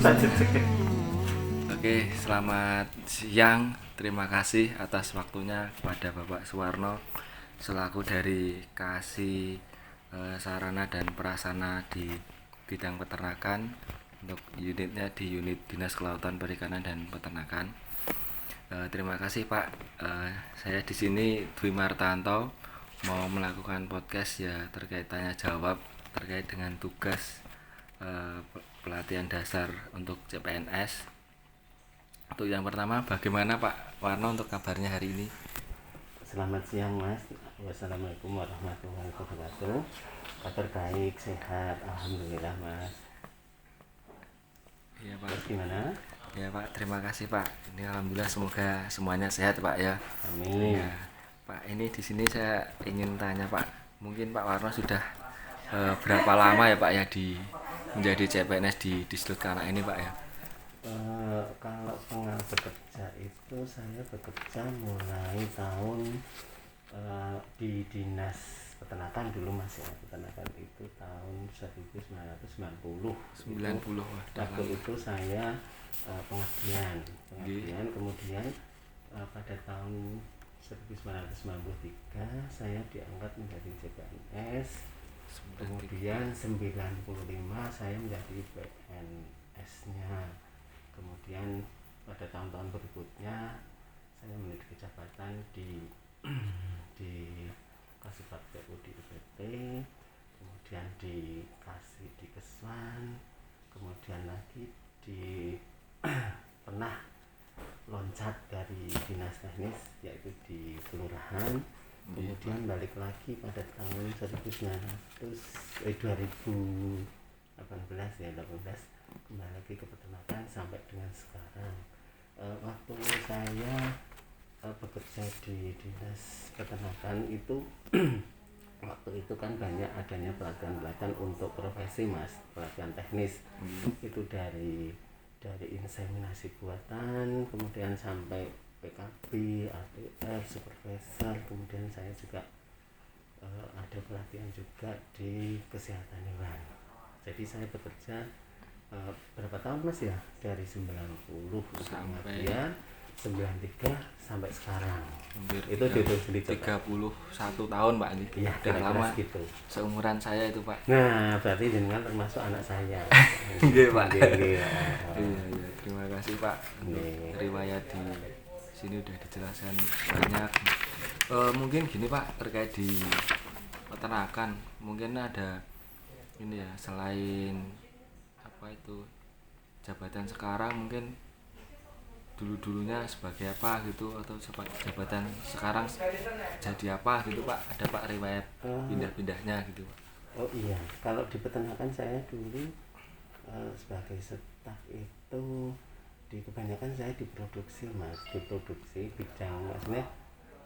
Oke, selamat siang. Terima kasih atas waktunya kepada Bapak Suwarno selaku dari Kasih Sarana dan Prasarana di bidang peternakan untuk unitnya di unit Dinas Kelautan Perikanan dan Peternakan. Terima kasih Pak. Saya di sini Dwi Martanto mau melakukan podcast ya terkait tanya jawab terkait dengan tugas pelatihan dasar untuk CPNS. Untuk yang pertama, bagaimana Pak Warno untuk kabarnya hari ini? Selamat siang Mas. Wassalamualaikum warahmatullahi wabarakatuh. Kabar baik, sehat, alhamdulillah Mas. Iya Pak. Terus gimana? Ya Pak, terima kasih Pak. Ini alhamdulillah semoga semuanya sehat Pak ya. Amin. Ya, Pak, ini di sini saya ingin tanya Pak. Mungkin Pak Warno sudah berapa lama ya Pak ya menjadi CPNS di Sudut Kanak ini Pak ya? Kalau pengalaman bekerja itu saya bekerja mulai tahun di dinas peternakan dulu Mas ya. Peternakan itu tahun 1990. 90 Wah, Waktu itu saya pengabdian, kemudian pada tahun 1993 saya diangkat menjadi CPNS. Kemudian 95 saya menjadi PNS-nya. Kemudian pada tahun-tahun berikutnya saya menduduki jabatan di Kasubag PU di UPT, kemudian di Keswan, kemudian lagi di pernah loncat dari dinas teknis yaitu di kelurahan, kemudian balik lagi pada tahun 2018 kembali lagi ke peternakan sampai dengan sekarang. Waktu saya bekerja di dinas peternakan itu waktu itu kan banyak adanya pelatihan untuk profesi Mas, pelatihan teknis. Itu dari inseminasi buatan, kemudian sampai PKB, ATR, supervisor, kemudian saya juga ada pelatihan juga di kesehatan hewan. Jadi saya bekerja berapa tahun Mas ya? Dari 90 sampai 93 sampai sekarang. Itu di 31 tahun Pak ini. Iya, udah lama gitu. Seumuran saya itu Pak. Nah, berarti jenengan termasuk anak saya. Iya Pak. Iya. Iya, terima kasih Pak untuk riwayat di sini udah dijelaskan banyak. Mungkin gini Pak, terkait di peternakan mungkin ada ini ya, selain apa itu jabatan sekarang, mungkin dulunya sebagai apa gitu, atau jabatan sekarang jadi apa gitu Pak, ada Pak riwayat pindah-pindahnya gitu Pak? Oh iya, kalau di peternakan saya dulu sebagai staf itu kebanyakan saya diproduksi Mas, diproduksi bidang, maksudnya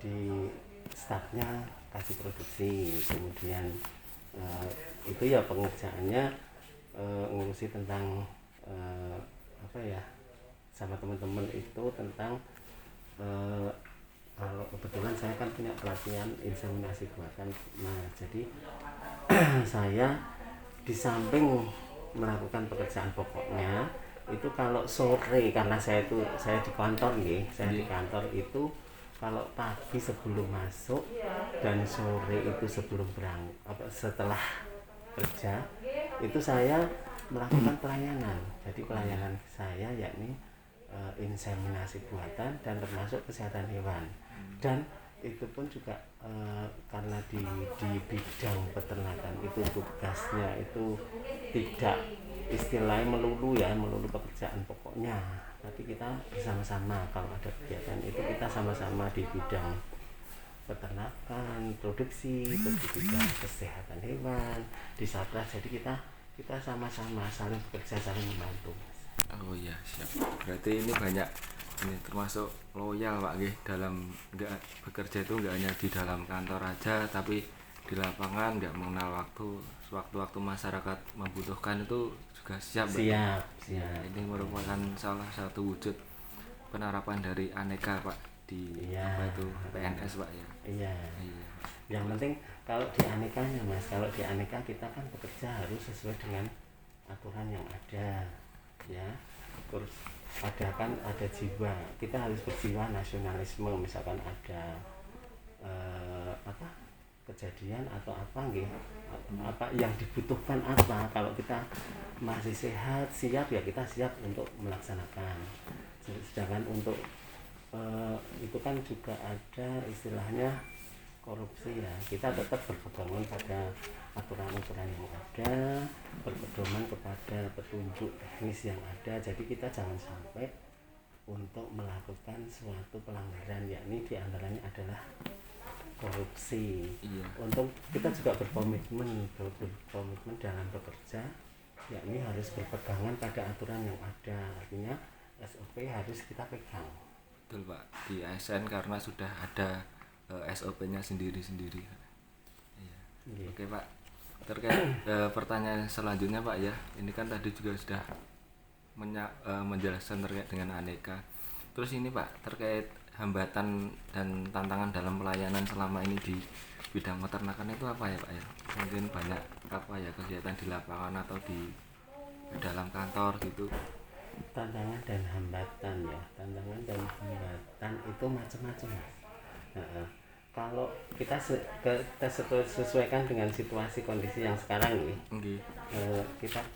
di stafnya kasih produksi, kemudian itu ya pengerjaannya ngurusi tentang apa ya, sama teman-teman itu tentang kalau kebetulan saya kan punya pelatihan inseminasi buatan. Nah, jadi saya di samping melakukan pekerjaan pokoknya itu kalau sore, karena saya di kantor nih, di kantor itu kalau pagi sebelum masuk dan sore itu sebelum setelah kerja itu saya melakukan pelayanan. Jadi pelayanan saya yakni inseminasi buatan dan termasuk kesehatan hewan. Dan itu pun juga karena di bidang peternakan itu tugasnya itu tidak istilahnya melulu pekerjaan pokoknya, tapi kita bersama-sama. Kalau ada kegiatan itu kita sama-sama di bidang peternakan, produksi, terus di bidang kesehatan hewan, di satgas. Jadi kita sama-sama saling bekerja, saling membantu. Oh iya, siap. Berarti ini banyak, ini termasuk loyal Pak nggih, dalam enggak bekerja itu enggak hanya di dalam kantor aja, tapi di lapangan enggak mengenal waktu, sewaktu-waktu masyarakat membutuhkan itu juga siap. Siap. Ini merupakan salah satu wujud penerapan dari aneka Pak di apa itu PNS Pak ya. Iya. Yang penting kalau di anekanya Mas, kalau di aneka kita kan bekerja harus sesuai dengan aturan yang ada. ya. Terus ada jiwa, kita harus berjiwa nasionalisme, misalkan ada kejadian atau apa nggih, apa yang dibutuhkan, apa kalau kita masih sehat siap ya kita siap untuk melaksanakan. Sedangkan untuk itu kan juga ada istilahnya korupsi ya, kita tetap berpegangan pada aturan-aturan yang ada, berpedoman kepada petunjuk teknis yang ada. Jadi kita jangan sampai untuk melakukan suatu pelanggaran, yakni diantaranya adalah korupsi. Iya. Untuk kita juga berkomitmen dalam bekerja, yakni harus berpegangan pada aturan yang ada, artinya SOP harus kita pegang. Betul Pak, di ASN karena sudah ada SOP-nya sendiri-sendiri. Iya. Iya. Oke Pak, terkait pertanyaan selanjutnya Pak ya, ini kan tadi juga sudah menjelaskan terkait dengan aneka. Terus ini Pak, terkait hambatan dan tantangan dalam pelayanan selama ini di bidang peternakan itu apa ya Pak ya? Mungkin banyak apa ya kegiatan di lapangan atau di dalam kantor gitu. Tantangan dan hambatan ya, tantangan dan hambatan itu macam-macam. Kalau kita sesuaikan dengan situasi kondisi yang sekarang nih,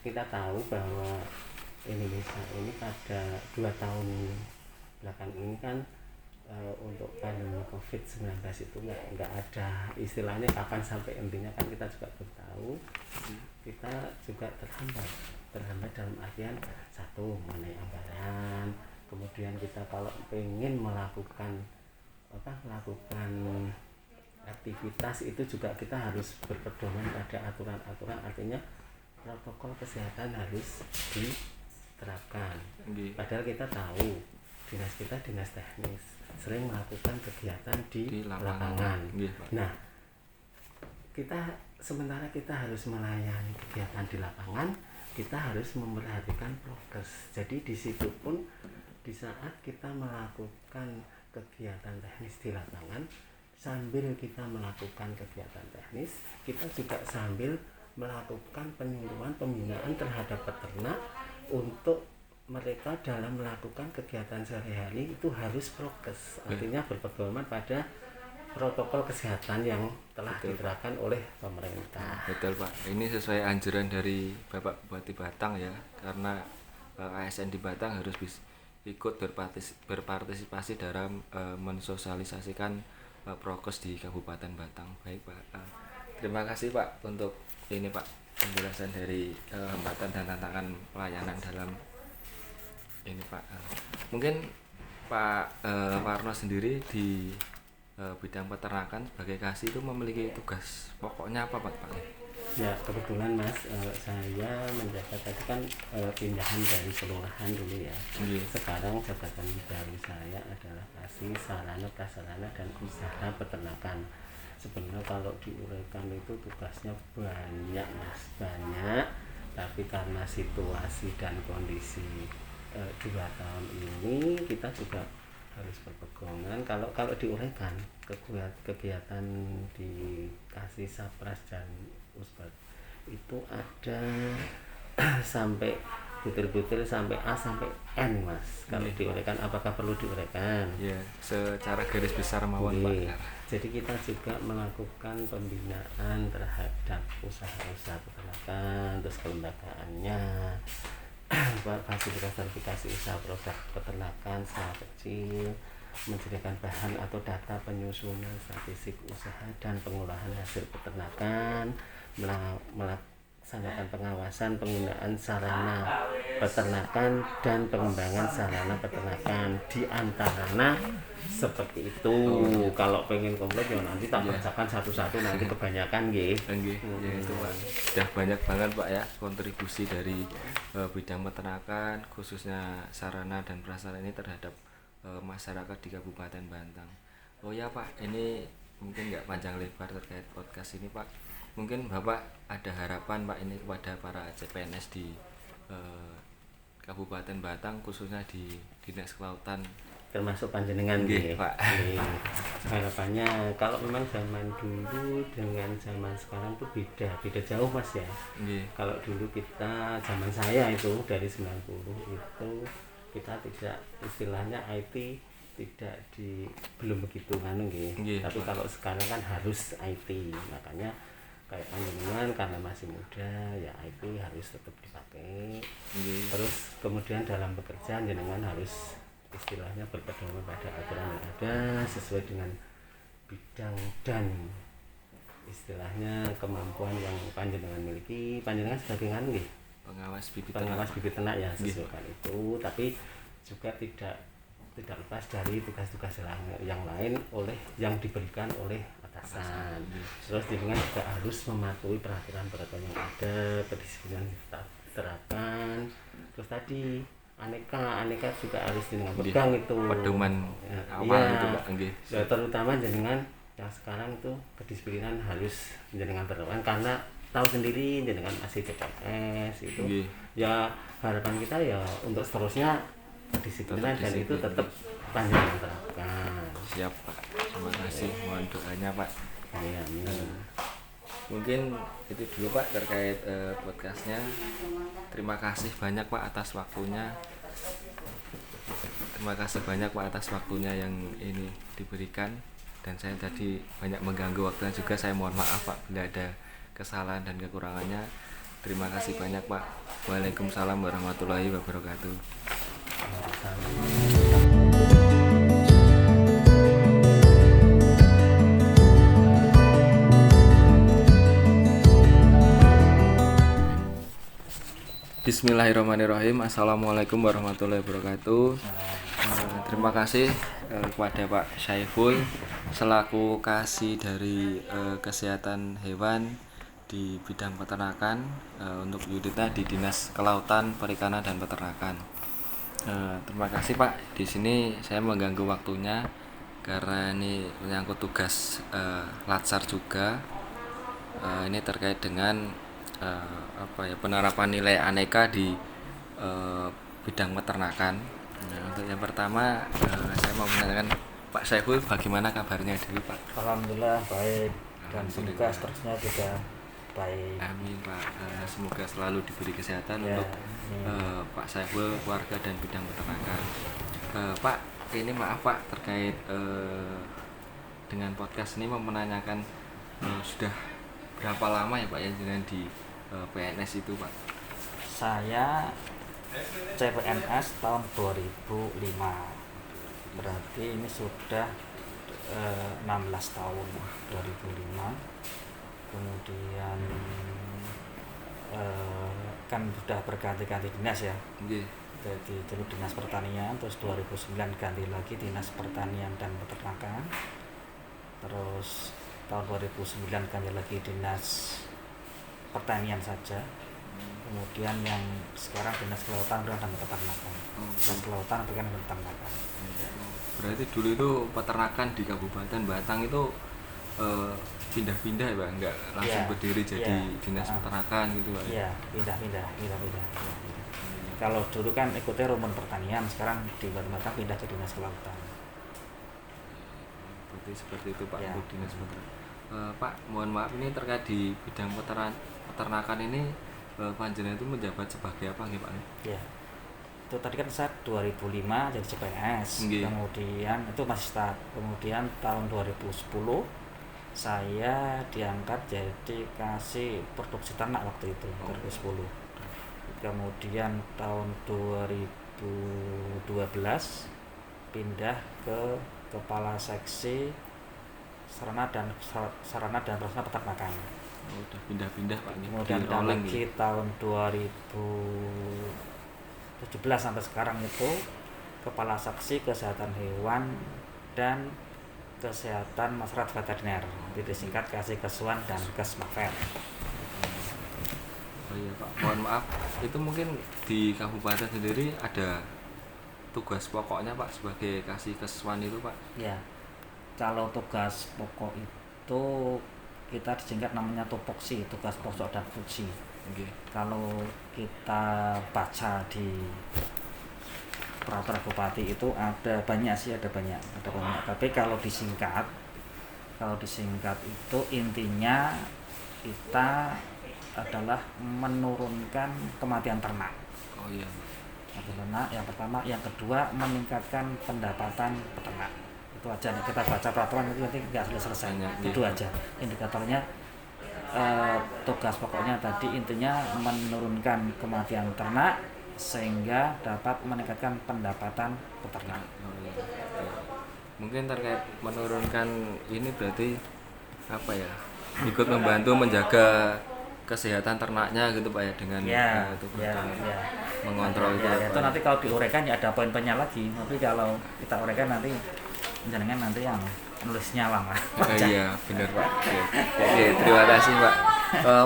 kita tahu bahwa Indonesia ini pada 2 tahun belakang ini kan untuk pandemi COVID-19 itu nggak ada istilahnya kapan sampai intinya, kan kita juga belum tahu. Kita juga terhambat dalam artian satu mengenai anggaran, kemudian kita kalau pengen melakukan aktivitas itu juga kita harus berpedoman pada aturan-aturan, artinya protokol kesehatan harus diterapkan. Padahal kita tahu dinas kita dinas teknis sering melakukan kegiatan di lapangan. Nah, sementara kita harus melayani kegiatan di lapangan, kita harus memperhatikan prokes. Jadi di situ pun di saat kita melakukan kegiatan teknis di lapangan, sambil kita melakukan kegiatan teknis, kita juga sambil melakukan penyuluhan pembinaan terhadap peternak untuk mereka dalam melakukan kegiatan sehari-hari itu harus prokes, artinya berpedoman pada protokol kesehatan yang telah diterapkan oleh pemerintah. Betul Pak, ini sesuai anjuran dari Bapak Bupati Batang ya, karena ASN di Batang harus ikut berpartisipasi dalam mensosialisasikan prokes di Kabupaten Batang. Baik Pak, terima kasih Pak untuk ini Pak penjelasan dari hambatan dan tantangan pelayanan dalam ini Pak. Mungkin Pak Warno sendiri di bidang peternakan sebagai kasih itu memiliki tugas pokoknya apa Pak? Ya kebetulan Mas, saya menjabat tadi kan pindahan dari kelurahan dulu ya. Sekarang jabatan baru saya adalah kasih sarana prasarana dan usaha peternakan. Sebenarnya kalau diuraikan itu tugasnya banyak Mas, banyak, tapi karena situasi dan kondisi 2 tahun ini kita juga harus berpegangan. Kalau diuraikan kegiatan di kasih sapras dan usbat itu ada sampai butir-butir sampai A sampai N Mas. Kalau diuraikan, apakah perlu diuraikan? Ya, secara garis besar mawon Pak. Jadi kita juga melakukan pembinaan terhadap usaha-usaha peternakan, terus kelembagaannya, fasilitas verifikasi usaha produk peternakan skala kecil, menyediakan bahan atau data penyusunan statistik usaha dan pengolahan hasil peternakan, melaksanakan pengawasan penggunaan sarana peternakan dan pengembangan sarana peternakan, di antaranya seperti itu. Kalau pengen komplit ya nanti tak kerjakan satu-satu, nanti kebanyakan nggih. Ya itu Pak. Sudah banyak banget Pak ya kontribusi dari bidang peternakan khususnya sarana dan prasarana ini terhadap masyarakat di Kabupaten Batang. Oh ya Pak, ini mungkin nggak panjang lebar terkait podcast ini Pak. Mungkin Bapak ada harapan Pak ini kepada para CPNS di Kabupaten Batang khususnya di Dinas Kelautan termasuk panjenengan Nggih, nggih. Pak. Nggih. Harapannya kalau memang zaman dulu dengan zaman sekarang tuh beda jauh Mas ya. Nggih. Kalau dulu kita zaman saya itu dari 90 itu kita tidak istilahnya IT tidak belum begitu nggih. Nggih, Tapi Pak. kalau sekarang kan harus IT. Makanya kayak panjenengan karena masih muda ya IT harus tetap dipakai. Nggih. Terus kemudian dalam pekerjaan jenengan harus istilahnya berpedoman pada aturan yang ada sesuai dengan bidang dan istilahnya kemampuan yang panjenengan miliki. Panjenengan sebagai nggih Pengawas bibit pengawas ternak. bibit ternak ya Nggih. sesuaikan itu, tapi juga tidak lepas dari tugas-tugas yang lain yang diberikan oleh atasan. Terus jenengan juga harus mematuhi peraturan-peraturan yang ada, kedisiplinan yang diterapkan. Terus tadi aneka juga harus jenengan Nggih. pegang itu. Pedoman Ya, awal iya. itu Pak, nggih. Ya, terutama jenengan yang sekarang itu kedisiplinan harus jenengan terapkan karena tahu sendiri jenengan masih CPNS itu. Nggih. Ya harapan kita ya untuk seterusnya kedisiplinan Tetap dan itu disiplin. tetap panjenengan terapkan. Siap Pak. Terima kasih. Mohon doanya Pak. Amin. Mungkin itu dulu Pak terkait podcastnya. Terima kasih banyak Pak atas waktunya. Terima kasih banyak Pak atas waktunya yang ini diberikan, dan saya tadi banyak mengganggu waktunya juga. Saya mohon maaf Pak bila ada kesalahan dan kekurangannya. Terima kasih banyak Pak. Waalaikumsalam warahmatullahi wabarakatuh. Bismillahirrahmanirrahim. Assalamualaikum warahmatullahi wabarakatuh. Terima kasih kepada Pak Syaiful selaku kasih dari kesehatan hewan di bidang peternakan untuk unitnya di Dinas Kelautan, Perikanan dan Peternakan. Terima kasih Pak. Di sini saya mengganggu waktunya karena ini menyangkut tugas Latsar juga. Ini terkait dengan penerapan nilai aneka di bidang peternakan. Nah, untuk yang pertama saya mau menanyakan Pak Saiful, bagaimana kabarnya dulu Pak? Alhamdulillah baik, dan semoga Alhamdulillah. seterusnya juga baik. Amin Pak. Semoga selalu diberi kesehatan Ya, untuk amin. Pak Saiful, keluarga dan bidang peternakan. Pak, ini maaf Pak terkait dengan podcast ini mau menanyakan sudah berapa lama ya Pak yang dengan di PNS itu Pak? Saya CPNS tahun 2005, berarti ini sudah 16 tahun. 2005 kemudian kan sudah berganti-ganti dinas ya. Nggih. Jadi dulu Dinas Pertanian, terus 2009 ganti lagi Dinas Pertanian dan Peternakan, terus tahun 2009 ganti lagi Dinas Pertanian saja, kemudian yang sekarang Dinas Kelautan dan Peternakan. Dinas Kelautan dan Peternakan. Berarti dulu itu peternakan di Kabupaten Batang itu pindah-pindah ya Pak, nggak langsung Iya, berdiri jadi iya. dinas peternakan gitu Pak? Iya, pindah-pindah. Kalau dulu kan ikutnya rumpun pertanian, sekarang di Batang pindah ke Dinas Kelautan. Berarti seperti itu Pak Ya. untuk dinas peternakan. Pak, mohon maaf ini terkait di bidang peternakan ini panjenengan itu menjabat sebagai apa nih Pak? Ya, itu tadi kan saya 2005 jadi CPNS. Nggih. Kemudian itu masih start. Kemudian tahun 2010 saya diangkat jadi kasih produksi ternak waktu itu. 2010. Kemudian tahun 2012 pindah ke kepala seksi sarana dan prasarana peternakan. Udah pindah-pindah Pak nih. Kemudian di rolling lagi gitu. tahun 2017 sampai sekarang itu kepala seksi kesehatan hewan dan kesehatan masyarakat veteriner, disingkat Kasih Kesuan dan Kesmaver. Oh iya Pak, mohon maaf, itu mungkin di kabupaten sendiri ada tugas pokoknya Pak sebagai kasih kesuan itu Pak? Ya, kalau tugas pokok itu kita disingkat namanya tupoksi, tugas pokok dan fungsi. Nggih. Kalau kita baca di peraturan bupati itu ada banyak sih, ada banyak. Tapi kalau disingkat itu intinya kita adalah menurunkan kematian ternak. Oh iya. Ternak yang pertama, yang kedua meningkatkan pendapatan peternak. Itu aja nih, kita baca peraturan itu nanti nggak selesai. Itu aja indikatornya. Tugas pokoknya tadi intinya menurunkan kematian ternak sehingga dapat meningkatkan pendapatan peternak. Oh, iya. Mungkin terkait menurunkan ini berarti apa ya? Ikut membantu menjaga kesehatan ternaknya gitu Pak ya, dengan itu mengontrol itu. Itu nanti kalau diuraikan ya ada poin-poinnya lagi. Tapi kalau kita uraikan nanti jangan nanti yang nulisnya lama. Iya benar Pak. Oke, terima kasih Pak.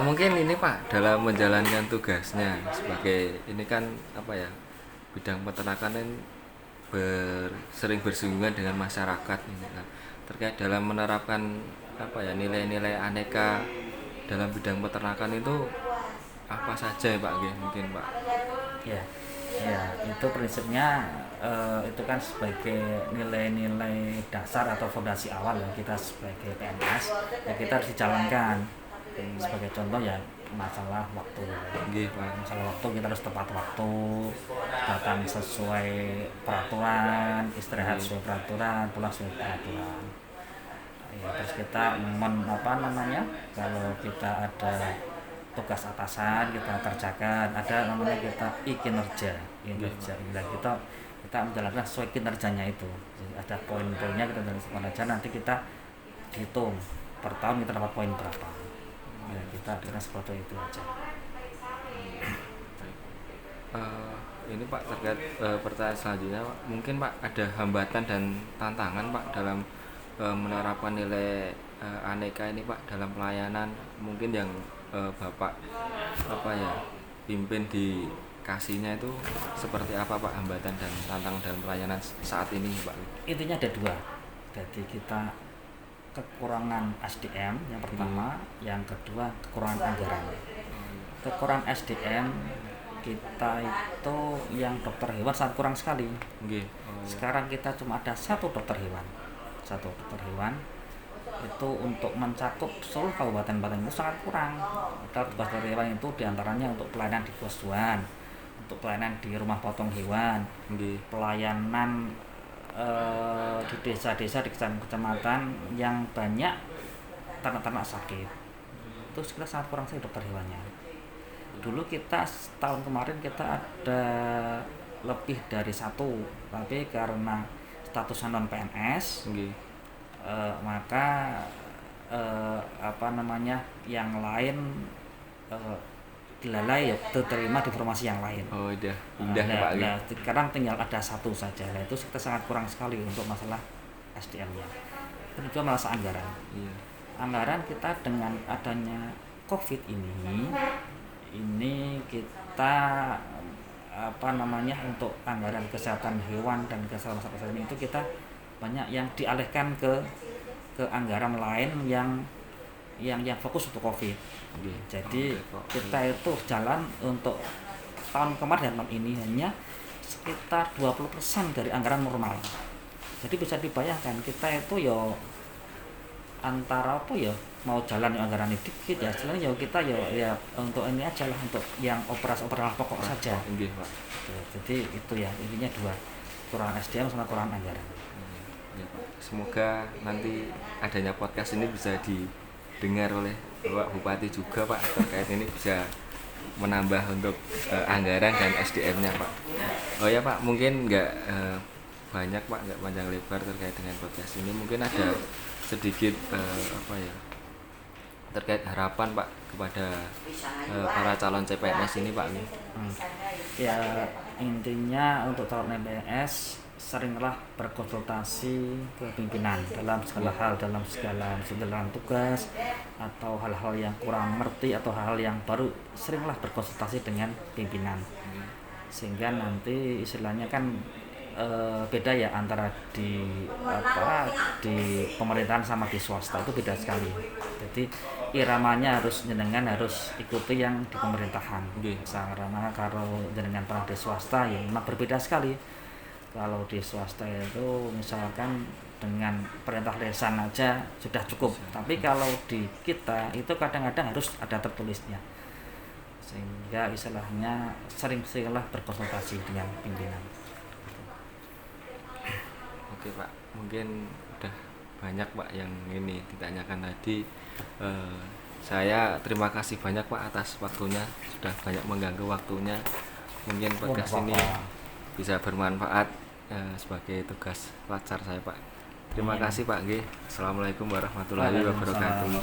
Mungkin ini Pak dalam menjalankan tugasnya sebagai ini kan apa ya, bidang peternakan kan sering bersinggungan dengan masyarakat ini kan. Terkait dalam menerapkan apa ya, nilai-nilai aneka dalam bidang peternakan itu apa saja ya Pak? Mungkin Pak. Ya, itu prinsipnya itu kan sebagai nilai-nilai dasar atau fondasi awal ya kita sebagai PNS ya kita harus dijalankan. Sebagai contoh ya masalah waktu. Masalah waktu kita harus tepat waktu, datang sesuai peraturan, istirahat sesuai peraturan, pulang sesuai peraturan. Ya, terus kita kalau kita ada tugas atasan kita kerjakan, ada namanya kita kinerja. Kita menjalankan sesuai kinerjanya itu. Jadi ada poin-poinnya kita jalankan aja, nanti kita hitung per tahun kita dapat poin berapa. Ya, kita seperti itu aja. Ini Pak terkait pertanyaan selanjutnya Pak. Mungkin Pak ada hambatan dan tantangan Pak dalam menerapkan nilai aneka ini Pak dalam pelayanan, mungkin yang Bapak pimpin di kasihnya itu seperti apa Pak, hambatan dan tantangan dalam pelayanan saat ini Pak? Intinya ada dua. Jadi kita kekurangan SDM yang pertama, yang kedua kekurangan anggaran. Kekurangan SDM kita itu yang dokter hewan sangat kurang sekali. Sekarang kita cuma ada satu dokter hewan itu untuk mencakup seluruh kabupaten itu sangat kurang. Tugas dokter hewan itu diantaranya untuk pelayanan di postuan, untuk pelayanan di rumah potong hewan, pelayanan di desa-desa, di kecamatan yang banyak ternak-ternak sakit. Itu kita sangat kurang sekali dokter hewannya. Dulu kita tahun kemarin kita ada lebih dari satu, tapi karena statusnya non PNS, maka yang lain dilalai ya terima di formasi yang lain. Oh iya, pindah Pak. Sekarang tinggal ada satu saja. Nah, itu kita sangat kurang sekali untuk masalah SDM-nya. Dan juga masalah anggaran. Iya. Anggaran kita dengan adanya COVID ini kita untuk anggaran kesehatan hewan dan kesehatan itu kita banyak yang dialihkan ke anggaran lain yang fokus untuk COVID. Jadi kita itu jalan untuk tahun kemarin dan tahun ini hanya sekitar 20% dari anggaran normal. Jadi bisa dibayangkan kita itu antara mau jalan anggaran dikit ya, sebenarnya kita untuk ini aja lah, untuk yang operasi pokok saja. Jadi itu ya intinya dua, kurang SDM sama kurang anggaran. Semoga nanti adanya podcast ini bisa didengar oleh Bapak Bupati juga Pak, terkait ini bisa menambah untuk anggaran dan SDM-nya Pak. Oh ya Pak, mungkin nggak banyak Pak, nggak panjang lebar terkait dengan podcast ini. Mungkin ada sedikit terkait harapan Pak kepada para calon CPNS ini Pak. Ya intinya untuk calon CPNS seringlah berkonsultasi ke pimpinan dalam segala hal, dalam segala tugas atau hal-hal yang kurang mengerti atau hal-hal yang baru, seringlah berkonsultasi dengan pimpinan. Sehingga nanti istilahnya kan beda ya antara di pemerintahan sama di swasta, itu beda sekali. Jadi iramanya harus ikuti yang di pemerintahan. Karena kalau jenengan pernah di swasta ya memang berbeda sekali. Kalau di swasta itu misalkan dengan perintah lisan aja sudah cukup, tapi kalau di kita itu kadang-kadang harus ada tertulisnya, sehingga istilahnya sering-seringlah berkonsultasi dengan pimpinan. Oke Pak, mungkin udah banyak Pak yang ini ditanyakan tadi. Saya terima kasih banyak Pak atas waktunya, sudah banyak mengganggu waktunya. Mungkin podcast ini bisa bermanfaat sebagai tugas pelajar saya Pak. Terima kasih Pak G. Assalamualaikum warahmatullahi wabarakatuh.